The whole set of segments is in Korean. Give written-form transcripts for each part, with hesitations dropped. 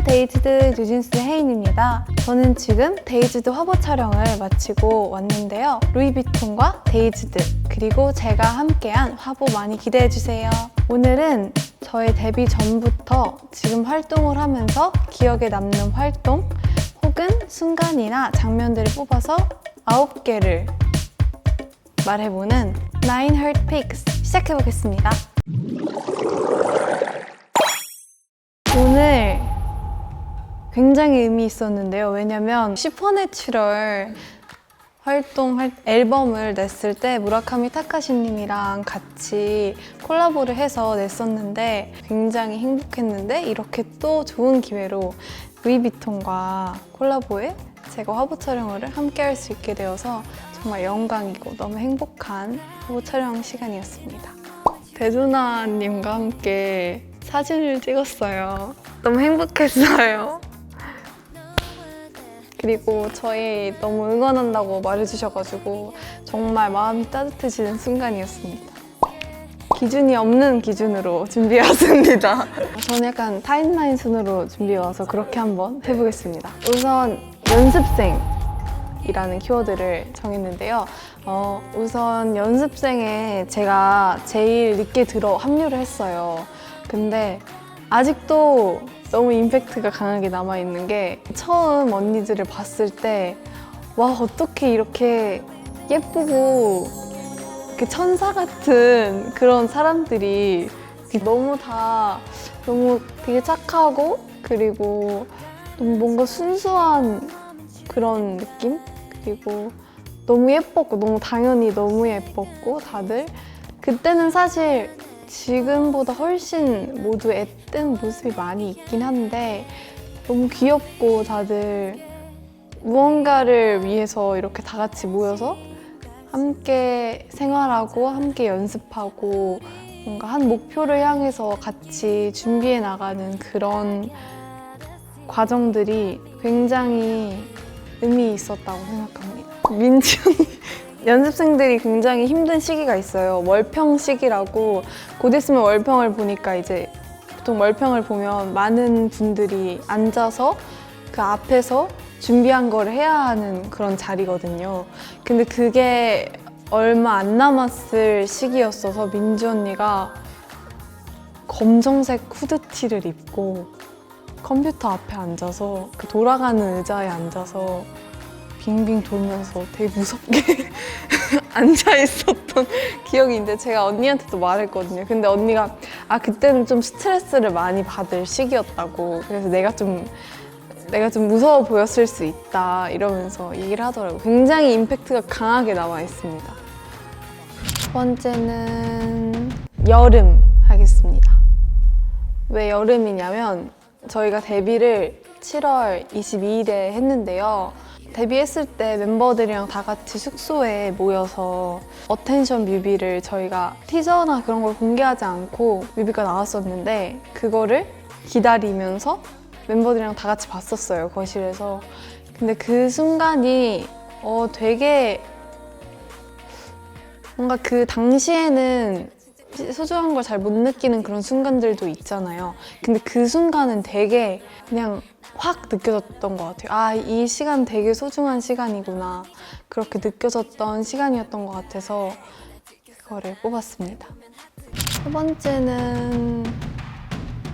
데이지드 뉴진스 혜인입니다. 저는 지금 데이지드 화보 촬영을 마치고 왔는데요. 루이비통과 데이지드 그리고 제가 함께한 화보 많이 기대해주세요. 오늘은 저의 데뷔 전부터 지금 활동을 하면서 기억에 남는 활동 혹은 순간이나 장면들을 뽑아서 9개를 말해보는 9 Heart Picks 시작해보겠습니다. 오늘 굉장히 의미 있었는데요. 왜냐면 슈퍼내추럴 활동할 앨범을 냈을 때 무라카미 타카시님이랑 같이 콜라보를 해서 냈었는데 굉장히 행복했는데 이렇게 또 좋은 기회로 루이비통과 콜라보에 제가 화보 촬영을 함께 할 수 있게 되어서 정말 영광이고 너무 행복한 화보 촬영 시간이었습니다. 대두나님과 함께 사진을 찍었어요. 너무 행복했어요. 그리고 저희 너무 응원한다고 말해주셔가지고 정말 마음이 따뜻해지는 순간이었습니다. 기준이 없는 기준으로 준비해왔습니다. 저는 약간 타임라인 순으로 준비해와서 그렇게 한번 해보겠습니다. 우선 연습생이라는 키워드를 정했는데요. 우선 연습생에 제가 제일 늦게 합류를 했어요. 근데 아직도 너무 임팩트가 강하게 남아있는 게 처음 언니들을 봤을 때 와, 어떻게 이렇게 예쁘고 이렇게 천사 같은 그런 사람들이 너무 되게 착하고 그리고 너무 뭔가 순수한 그런 느낌? 그리고 너무 예뻤고 너무 당연히 너무 예뻤고 다들 그때는 사실 지금보다 훨씬 모두 애뜬 모습이 많이 있긴 한데 너무 귀엽고 다들 무언가를 위해서 이렇게 다 같이 모여서 함께 생활하고 함께 연습하고 뭔가 한 목표를 향해서 같이 준비해 나가는 그런 과정들이 굉장히 의미 있었다고 생각합니다. 민지 언니 연습생들이 굉장히 힘든 시기가 있어요. 월평 시기라고 곧 있으면 월평을 보니까 이제 보통 월평을 보면 많은 분들이 앉아서 그 앞에서 준비한 걸 해야 하는 그런 자리거든요. 근데 그게 얼마 안 남았을 시기였어서 민지 언니가 검정색 후드티를 입고 컴퓨터 앞에 앉아서 그 돌아가는 의자에 앉아서 빙빙 돌면서 되게 무섭게 앉아있었던 기억이 있는데 제가 언니한테도 말했거든요. 근데 언니가 그때는 좀 스트레스를 많이 받을 시기였다고 그래서 내가 좀 무서워 보였을 수 있다 이러면서 얘기를 하더라고요. 굉장히 임팩트가 강하게 남아 있습니다. 첫 번째는 여름 하겠습니다. 왜 여름이냐면 저희가 데뷔를 7월 22일에 했는데요. 데뷔했을 때 멤버들이랑 다 같이 숙소에 모여서 어텐션 뮤비를 저희가 티저나 그런 걸 공개하지 않고 뮤비가 나왔었는데 그거를 기다리면서 멤버들이랑 다 같이 봤었어요, 거실에서. 근데 그 순간이 되게 뭔가 그 당시에는 소중한 걸 잘 못 느끼는 그런 순간들도 있잖아요. 근데 그 순간은 되게 그냥 확 느껴졌던 것 같아요. 이 시간 되게 소중한 시간이구나. 그렇게 느껴졌던 시간이었던 것 같아서 그거를 뽑았습니다. 첫 번째는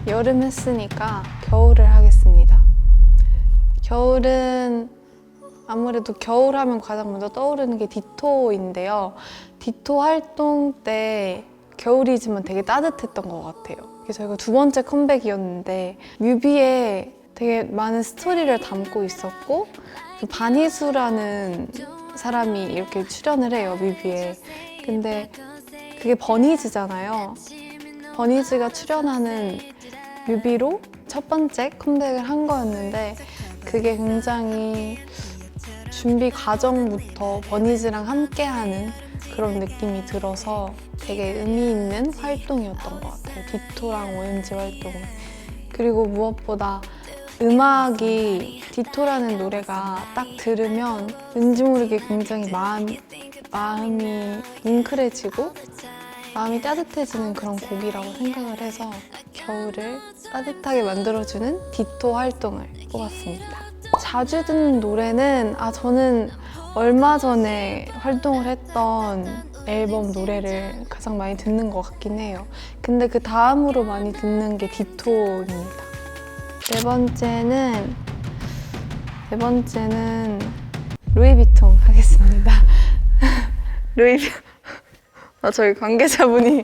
여름 했으니까 겨울을 하겠습니다. 겨울은 아무래도 겨울 하면 가장 먼저 떠오르는 게 디토인데요. 디토 활동 때 겨울이지만 되게 따뜻했던 것 같아요. 저희가 두 번째 컴백이었는데 뮤비에 되게 많은 스토리를 담고 있었고 바니수라는 사람이 이렇게 출연을 해요, 뮤비에. 근데 그게 버니즈잖아요. 버니즈가 출연하는 뮤비로 첫 번째 컴백을 한 거였는데 그게 굉장히 준비 과정부터 버니즈랑 함께하는 그런 느낌이 들어서 되게 의미 있는 활동이었던 것 같아요. 디토랑 OMG 활동은. 그리고 무엇보다 음악이 디토라는 노래가 딱 들으면 왠지 모르게 굉장히 마음이 뭉클해지고 마음이 따뜻해지는 그런 곡이라고 생각을 해서 겨울을 따뜻하게 만들어주는 디토 활동을 뽑았습니다. 자주 듣는 노래는 저는 얼마 전에 활동을 했던 앨범 노래를 가장 많이 듣는 것 같긴 해요. 근데 그 다음으로 많이 듣는 게 디토입니다. 네 번째는 루이비통 하겠습니다. 저희 관계자분이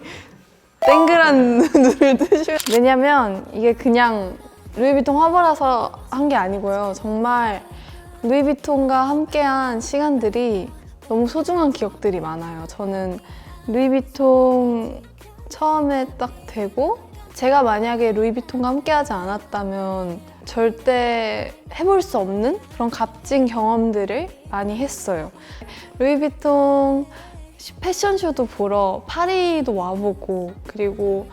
땡그란 눈을 뜨시면 왜냐면 이게 그냥 루이비통 화보라서 한 게 아니고요. 정말 루이비통과 함께한 시간들이 너무 소중한 기억들이 많아요. 저는 루이비통 처음에 딱 되고 제가 만약에 루이비통과 함께하지 않았다면 절대 해볼 수 없는 그런 값진 경험들을 많이 했어요. 루이비통 패션쇼도 보러 파리도 와보고 그리고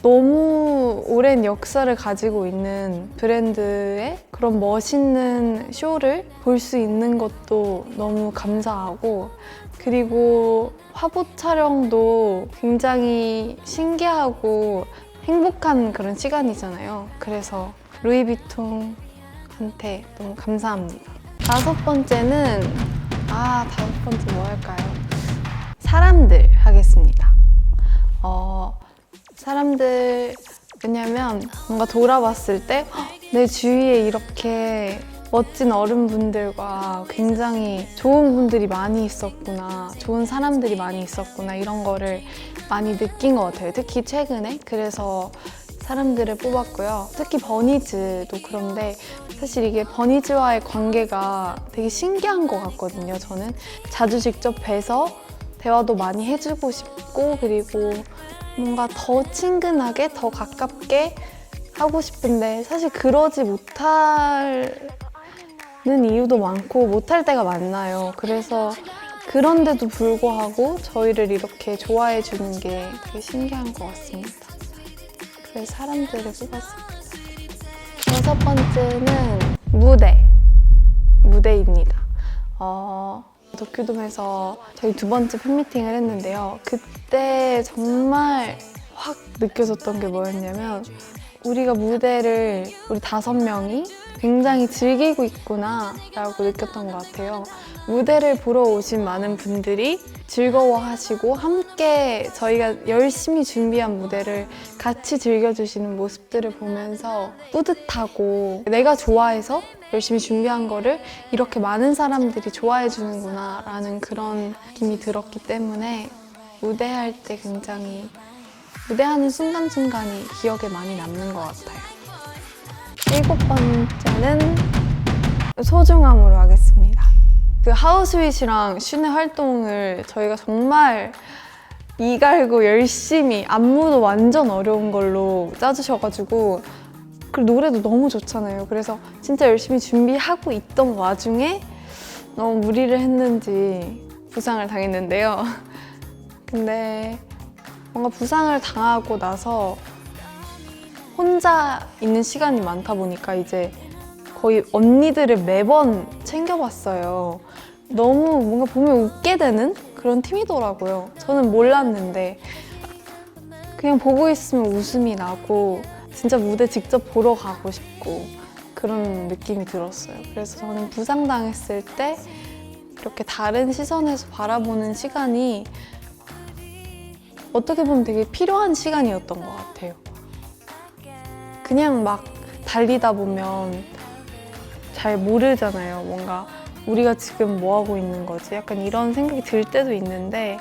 너무 오랜 역사를 가지고 있는 브랜드의 그런 멋있는 쇼를 볼 수 있는 것도 너무 감사하고 그리고 화보 촬영도 굉장히 신기하고 행복한 그런 시간이잖아요. 그래서 루이비통한테 너무 감사합니다. 다섯 번째는 뭐 할까요? 사람들 하겠습니다. 사람들 왜냐면 뭔가 돌아봤을 때 내 주위에 이렇게 멋진 어른분들과 굉장히 좋은 분들이 많이 있었구나, 좋은 사람들이 많이 있었구나 이런 거를 많이 느낀 것 같아요. 특히 최근에. 그래서 사람들을 뽑았고요. 특히 버니즈도 그런데 사실 이게 버니즈와의 관계가 되게 신기한 것 같거든요. 저는 자주 직접 뵈서 대화도 많이 해주고 싶고 그리고 뭔가 더 친근하게, 더 가깝게 하고 싶은데 사실 그러지 못하는 이유도 많고 못할 때가 많나요. 그래서 그런데도 불구하고 저희를 이렇게 좋아해 주는 게 되게 신기한 것 같습니다. 그래서 사람들을 뽑았습니다. 여섯 번째는 무대입니다. 도쿄돔에서 저희 두 번째 팬미팅을 했는데요. 그때 정말 확 느껴졌던 게 뭐였냐면 우리가 무대를 우리 5명이 굉장히 즐기고 있구나 라고 느꼈던 것 같아요. 무대를 보러 오신 많은 분들이 즐거워하시고 함께 저희가 열심히 준비한 무대를 같이 즐겨주시는 모습들을 보면서 뿌듯하고 내가 좋아해서 열심히 준비한 거를 이렇게 많은 사람들이 좋아해 주는구나 라는 그런 느낌이 들었기 때문에 무대할 때 굉장히 무대하는 순간순간이 기억에 많이 남는 것 같아요. 일곱 번째는 소중함으로 하겠습니다. 그 하우스윗이랑 슌의 활동을 저희가 정말 이갈고 열심히 안무도 완전 어려운 걸로 짜주셔가지고 그리고 노래도 너무 좋잖아요. 그래서 진짜 열심히 준비하고 있던 와중에 너무 무리를 했는지 부상을 당했는데요. 근데 뭔가 부상을 당하고 나서 혼자 있는 시간이 많다 보니까 이제 거의 언니들을 매번 챙겨봤어요. 너무 뭔가 보면 웃게 되는 그런 팀이더라고요. 저는 몰랐는데 그냥 보고 있으면 웃음이 나고 진짜 무대 직접 보러 가고 싶고 그런 느낌이 들었어요. 그래서 저는 부상당했을 때 이렇게 다른 시선에서 바라보는 시간이 어떻게 보면 되게 필요한 시간이었던 것 같아요. 그냥 막 달리다 보면 잘 모르잖아요. 뭔가 우리가 지금 뭐 하고 있는 거지? 약간 이런 생각이 들 때도 있는데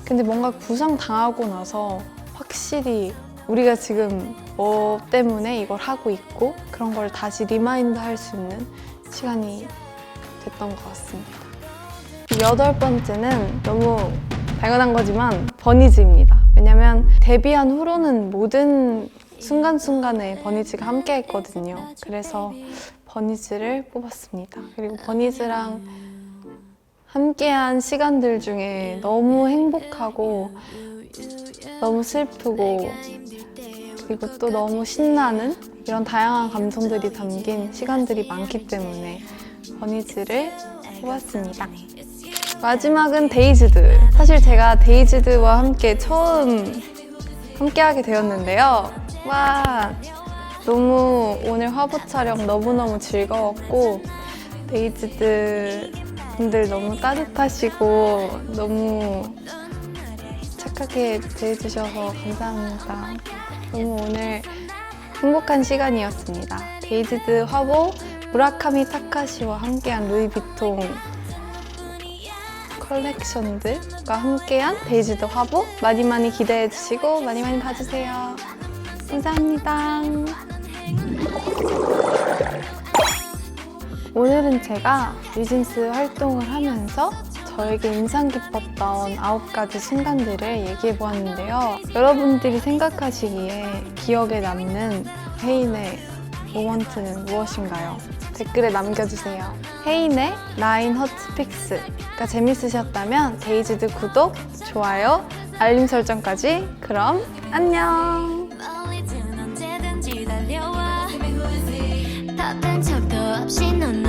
근데 뭔가 부상 당하고 나서 확실히 우리가 지금 뭐 때문에 이걸 하고 있고 그런 걸 다시 리마인드 할 수 있는 시간이 됐던 것 같습니다. 여덟 번째는 너무 당연한 거지만 버니즈입니다. 왜냐면 데뷔한 후로는 모든 순간순간에 버니즈가 함께 했거든요. 그래서 버니즈를 뽑았습니다. 그리고 버니즈랑 함께한 시간들 중에 너무 행복하고 너무 슬프고 그리고 또 너무 신나는 이런 다양한 감정들이 담긴 시간들이 많기 때문에 버니즈를 뽑았습니다. 마지막은 데이지드. 사실 제가 데이지드와 함께 처음 함께하게 되었는데요. 와, 너무 오늘 화보 촬영 너무너무 즐거웠고 데이지드 분들 너무 따뜻하시고 너무 착하게 대해주셔서 감사합니다. 너무 오늘 행복한 시간이었습니다. 데이지드 화보 무라카미 타카시와 함께한 루이비통 컬렉션들과 함께한 데이지드 화보 많이 많이 기대해주시고 많이 많이 봐주세요. 감사합니다. 오늘은 제가 뉴진스 활동을 하면서 저에게 인상 깊었던 9가지 순간들을 얘기해 보았는데요. 여러분들이 생각하시기에 기억에 남는 혜인의 모먼트는 무엇인가요? 댓글에 남겨주세요. 혜인의 라인 허츠픽스가 재밌으셨다면 데이지드 구독, 좋아요, 알림 설정까지. 그럼 안녕. 다른 척도 없이 넌